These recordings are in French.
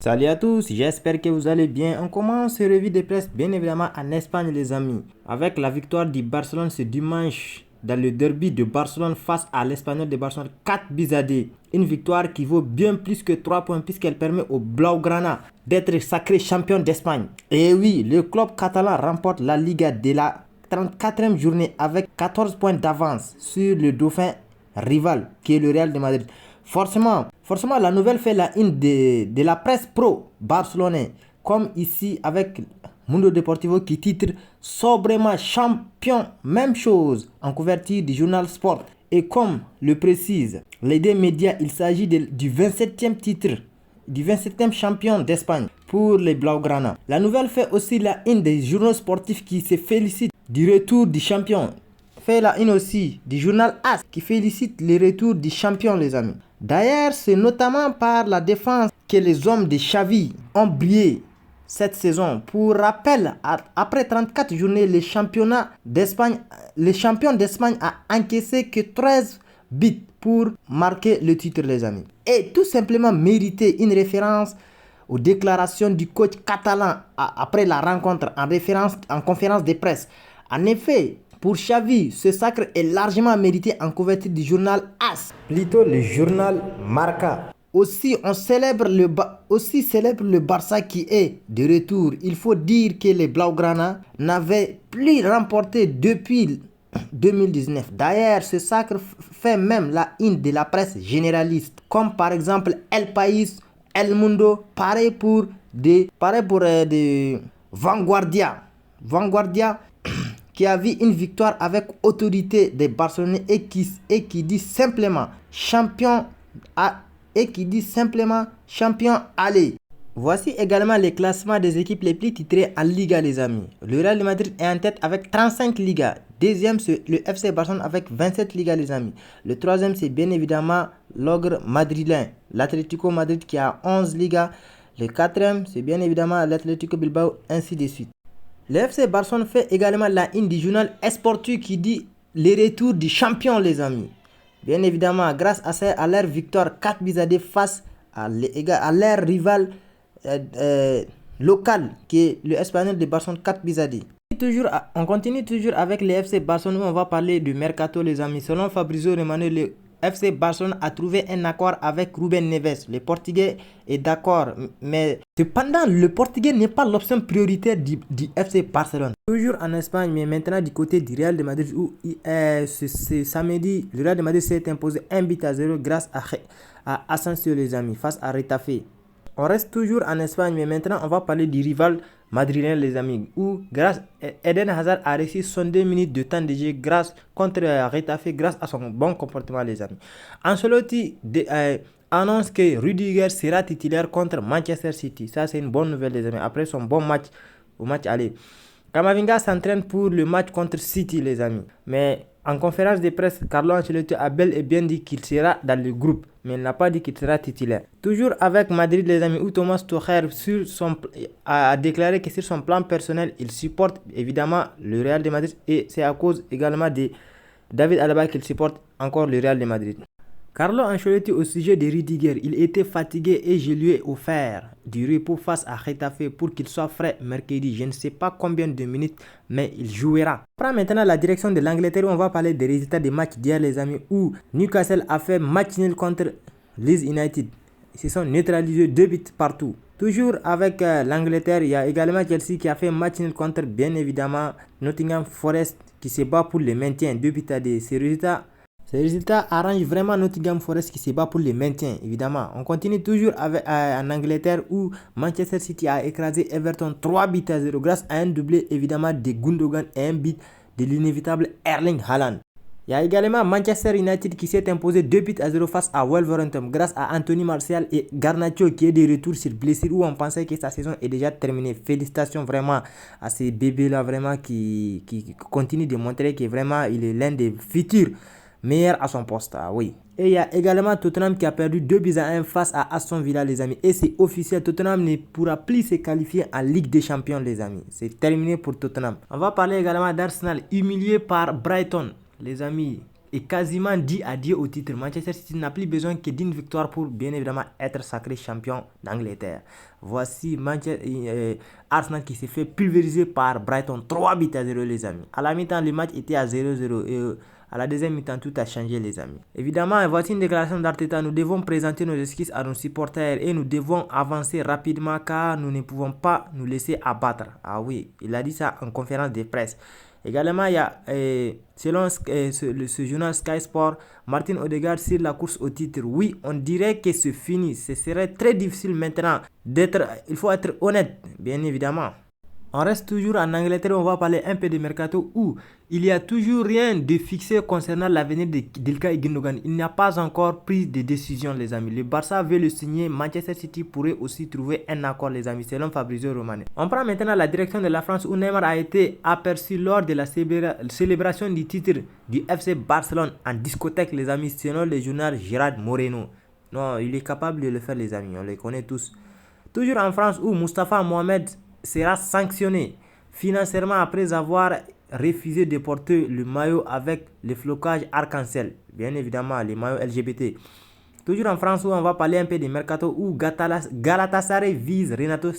Salut à tous, j'espère que vous allez bien. On commence ce revue de presse bien évidemment en Espagne les amis. Avec la victoire du Barcelone ce dimanche dans le derby de Barcelone face à l'Espagnol de Barcelone 4 buts à 2. Une victoire qui vaut bien plus que 3 points puisqu'elle permet au Blaugrana d'être sacré champion d'Espagne. Et oui, le club catalan remporte la Liga de la 34e journée avec 14 points d'avance sur le dauphin rival qui est le Real de Madrid. Forcément, la nouvelle fait la une de la presse pro barcelonais, comme ici avec Mundo Deportivo qui titre sobrement champion, même chose en couverture du journal Sport. Et comme le précise les deux médias, il s'agit du 27e titre, du 27e champion d'Espagne pour les Blaugrana. La nouvelle fait aussi la une des journaux sportifs qui se félicitent du retour du champion. Fait la une aussi du journal AS qui félicite le retour du champion les amis. D'ailleurs, c'est notamment par la défense que les hommes de Xavi ont brillé cette saison. Pour rappel, après 34 journées, le champion d'Espagne a encaissé que 13 buts pour marquer le titre les amis. Et tout simplement mérité une référence aux déclarations du coach catalan après la rencontre en conférence de presse. En effet, pour Xavi, ce sacre est largement mérité en couverture du journal AS, plutôt le journal Marca. Aussi célèbre le Barça qui est de retour. Il faut dire que les Blaugrana n'avaient plus remporté depuis 2019. D'ailleurs, ce sacre fait même la une de la presse généraliste, comme par exemple El País, El Mundo, pareil pour des Vanguardia qui a vu une victoire avec autorité des Barcelonais et qui dit simplement champion allez. Voici également les classements des équipes les plus titrées en Liga les amis. Le Real de Madrid est en tête avec 35 Ligas. Deuxième c'est le FC Barcelone avec 27 Ligas les amis. Le troisième c'est bien évidemment l'ogre madrilène, l'Atlético Madrid qui a 11 Ligas. Le quatrième c'est bien évidemment l'Atlético Bilbao, ainsi de suite. Le FC Barcelone fait également la une du journal Esportu qui dit les retours du champion les amis. Bien évidemment, grâce à leur victoire 4 buts à 2 face à leur rival local qui est le Espagnol de Barcelone 4 buts à 2. On continue toujours avec le FC Barcelone où on va parler du mercato les amis. Selon Fabrizio Romano, le FC Barcelone a trouvé un accord avec Ruben Neves. Le Portugais est d'accord, mais cependant, le Portugais n'est pas l'option prioritaire du FC Barcelone. Toujours en Espagne, mais maintenant du côté du Real de Madrid où ce samedi, le Real de Madrid s'est imposé 1 but à 0 grâce à Asensio les amis, face à Retafe. On reste toujours en Espagne, mais maintenant on va parler du rival madrilène les amis, où grâce Eden Hazard a réussi 62 minutes de temps de jeu contre Retafe grâce à son bon comportement les amis. Ancelotti annonce que Rudiger sera titulaire contre Manchester City. Ça c'est une bonne nouvelle les amis, après son bon match au match aller. Camavinga s'entraîne pour le match contre City les amis, mais en conférence de presse, Carlo Ancelotti a bel et bien dit qu'il sera dans le groupe, mais il n'a pas dit qu'il sera titulaire. Toujours avec Madrid les amis, où Thomas Tuchel a déclaré que sur son plan personnel, il supporte évidemment le Real de Madrid et c'est à cause également de David Alaba qu'il supporte encore le Real de Madrid. Carlo Ancelotti au sujet de Rudiger, il était fatigué et je lui ai offert du repos face à Retafe pour qu'il soit frais mercredi. Je ne sais pas combien de minutes, mais il jouera. On prend maintenant la direction de l'Angleterre où on va parler des résultats des matchs d'hier les amis, où Newcastle a fait match nul contre Leeds United. Ils se sont neutralisés 2 buts partout. Toujours avec l'Angleterre, il y a également Chelsea qui a fait match nul contre bien évidemment Nottingham Forest qui se bat pour le maintien 2 buts à 2. Ces résultats arrangent vraiment Nottingham Forest qui se bat pour le maintien, évidemment. On continue toujours en Angleterre où Manchester City a écrasé Everton 3 buts à 0 grâce à un doublé évidemment de Gundogan et un but de l'inévitable Erling Haaland. Il y a également Manchester United qui s'est imposé 2 buts à 0 face à Wolverhampton grâce à Anthony Martial et Garnacho qui est de retour sur blessure où on pensait que sa saison est déjà terminée. Félicitations vraiment à ces bébés-là vraiment qui continuent de montrer que vraiment il est l'un des futurs meilleur à son poste, oui. Et il y a également Tottenham qui a perdu 2 buts à 1 face à Aston Villa les amis. Et c'est officiel, Tottenham ne pourra plus se qualifier en Ligue des Champions les amis. C'est terminé pour Tottenham. On va parler également d'Arsenal humilié par Brighton les amis. est quasiment dit adieu au titre. Manchester City n'a plus besoin que d'une victoire pour bien évidemment être sacré champion d'Angleterre. Voici Arsenal qui s'est fait pulvériser par Brighton 3-0 les amis. À la mi-temps, le match était à 0-0 et à la deuxième mi-temps, tout a changé les amis. Évidemment, voici une déclaration d'Arteta. Nous devons présenter nos excuses à nos supporters et nous devons avancer rapidement car nous ne pouvons pas nous laisser abattre. Ah oui, il a dit ça en conférence de presse. Également, il y a, selon ce journal Sky Sport, Martin Odegaard sur la course au titre. Oui, on dirait que c'est fini. Ce serait très difficile maintenant il faut être honnête, bien évidemment. On reste toujours en Angleterre, on va parler un peu de mercato où il n'y a toujours rien de fixé concernant l'avenir d'Ilkay Gündogan. Il n'a pas encore pris de décision les amis. Le Barça veut le signer, Manchester City pourrait aussi trouver un accord les amis, selon Fabrizio Romano. On prend maintenant la direction de la France où Neymar a été aperçu lors de la célébration du titre du FC Barcelone en discothèque les amis, selon le journal Gérard Moreno. Non, il est capable de le faire les amis, on les connaît tous. Toujours en France où Moustapha Mohamed sera sanctionné financièrement après avoir refusé de porter le maillot avec le flocage arc-en-ciel, bien évidemment les maillots LGBT. Toujours en France où on va parler un peu de mercato où Galatasaray vise Renato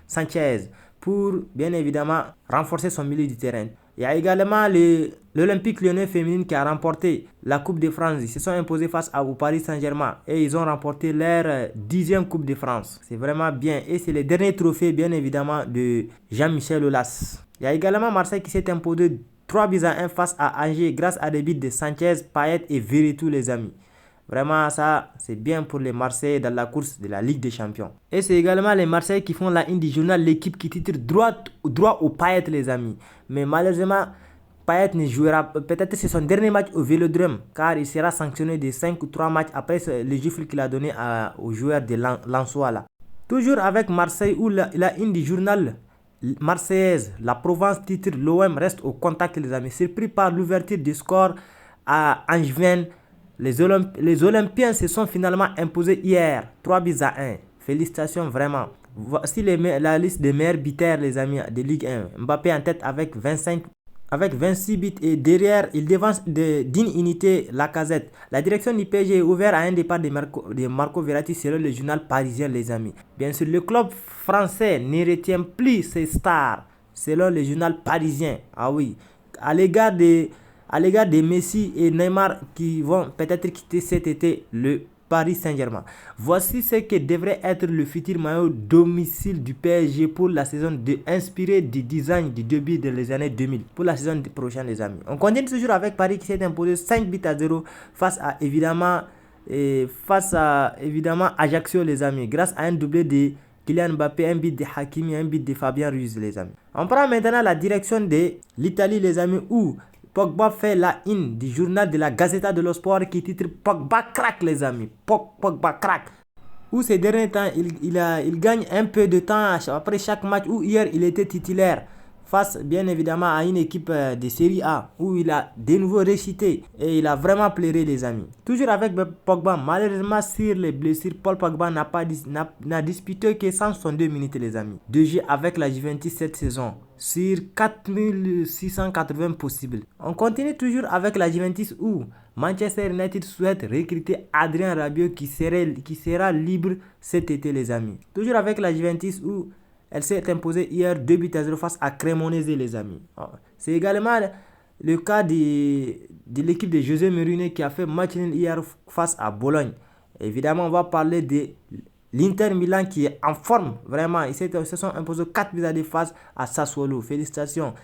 Sanchez pour bien évidemment renforcer son milieu du terrain. Il y a également l'Olympique Lyonnais féminine qui a remporté la Coupe de France. Ils se sont imposés face au Paris Saint-Germain et ils ont remporté leur 10e Coupe de France. C'est vraiment bien et c'est le dernier trophée bien évidemment de Jean-Michel Aulas. Il y a également Marseille qui s'est imposé 3-1 face à Angers grâce à des buts de Sanchez, Payet et Veretout les amis. Vraiment, ça, c'est bien pour les Marseillais dans la course de la Ligue des Champions. Et c'est également les Marseillais qui font la une du journal L'équipe qui titre droit au Payet, les amis. Mais malheureusement, Payet ne jouera peut-être c'est son dernier match au Vélodrome car il sera sanctionné de 5 ou 3 matchs après le gifle qu'il a donné aux joueurs de Lensois. Toujours avec Marseille où la une du journal marseillaise, la Provence titre l'OM reste au contact, les amis. Surpris par l'ouverture du score à Angevin. Les Olympiens se sont finalement imposés hier, 3-1. Félicitations vraiment. Voici la liste des meilleurs buteurs les amis de Ligue 1. Mbappé en tête avec 26 buts et derrière il devance d'une unité Lacazette. La direction du PSG est ouverte à un départ de Marco Verratti selon le journal parisien les amis. Bien sûr, le club français ne retient plus ses stars selon le journal parisien. Ah oui, à l'égard de Messi et Neymar qui vont peut-être quitter cet été le Paris Saint-Germain. Voici ce que devrait être le futur maillot domicile du PSG pour la saison inspiré du design du début des années 2000. Pour la saison prochaine les amis. On continue toujours avec Paris qui s'est imposé 5-0 face à évidemment Ajaccio les amis. Grâce à un doublé de Kylian Mbappé, un but de Hakimi, un but de Fabien Ruiz les amis. On prend maintenant la direction de l'Italie les amis où Pogba fait la une du journal de la Gazzetta dello Sport qui titre Pogba craque les amis. Pogba craque. Où ces derniers temps, il gagne un peu de temps après chaque match où hier il était titulaire face bien évidemment à une équipe de Série A où il a de nouveau récité et il a vraiment plairé les amis. Toujours avec Pogba, malheureusement sur les blessures, Paul Pogba n'a disputé que 162 minutes les amis de jeu avec la Juventus cette saison sur 4680 possibles. On continue toujours avec la Juventus où Manchester United souhaite recruter Adrien Rabiot qui sera libre cet été les amis. Toujours avec la Juventus où elle s'est imposée hier 2-0 face à Cremonese les amis. C'est également le cas de l'équipe de José Mourinho qui a fait match nul hier face à Bologne. Évidemment, on va parler de l'Inter Milan qui est en forme, vraiment. Ils se sont imposés 4-0 face à Sassuolo. Félicitations.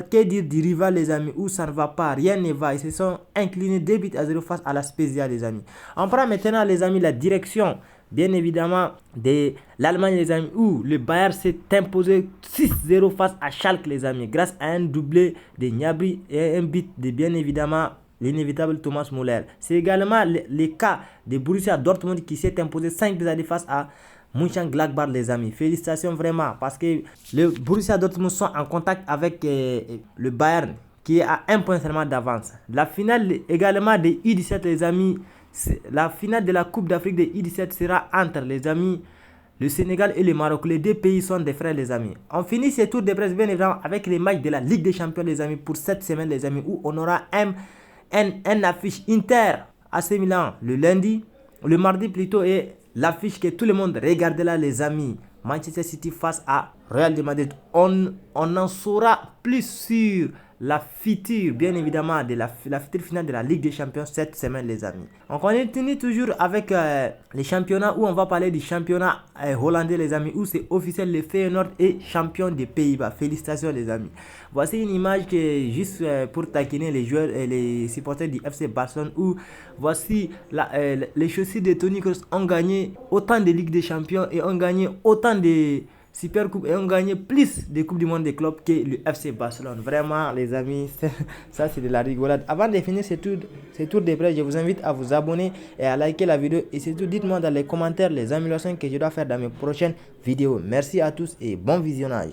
Que dire du rival les amis où ça ne va pas, rien ne va. Ils se sont inclinés 2-0 face à la Spezia les amis. On prend maintenant les amis la direction bien évidemment de l'Allemagne les amis où le Bayern s'est imposé 6-0 face à Schalke les amis grâce à un doublé de Gnabry et un but de bien évidemment l'inévitable Thomas Müller. C'est également le cas de Borussia Dortmund qui s'est imposé 5-0 face à Mönchengladbach les amis. Félicitations vraiment parce que le Borussia Dortmund sont en contact avec le Bayern qui est à un point seulement d'avance. La finale également de U17 les amis. La finale de la Coupe d'Afrique de U17 sera entre les amis le Sénégal et le Maroc. Les deux pays sont des frères les amis. On finit ce tour de presse bien évidemment avec les matchs de la Ligue des Champions les amis pour cette semaine les amis où on aura un affiche Inter AC Milan le lundi, le mardi plutôt, et l'affiche que tout le monde regardait là, les amis. Manchester City face à Real de Madrid. On en saura plus sur la future, bien évidemment, de la future finale de la Ligue des Champions cette semaine, les amis. On continue toujours avec les championnats, où on va parler du championnat hollandais, les amis, où c'est officiel, le Feyenoord est champion des Pays-Bas. Félicitations, les amis. Voici une image qui est juste pour taquiner les joueurs et les supporters du FC Barcelone, où voici les chaussures de Toni Kroos ont gagné autant de Ligue des Champions et ont gagné autant de Super Coupe et ont gagné plus de Coupes du Monde des clubs que le FC Barcelone. Vraiment, les amis, ça c'est de la rigolade. Avant de finir ce tour de presse, je vous invite à vous abonner et à liker la vidéo. Et surtout, dites-moi dans les commentaires les améliorations que je dois faire dans mes prochaines vidéos. Merci à tous et bon visionnage.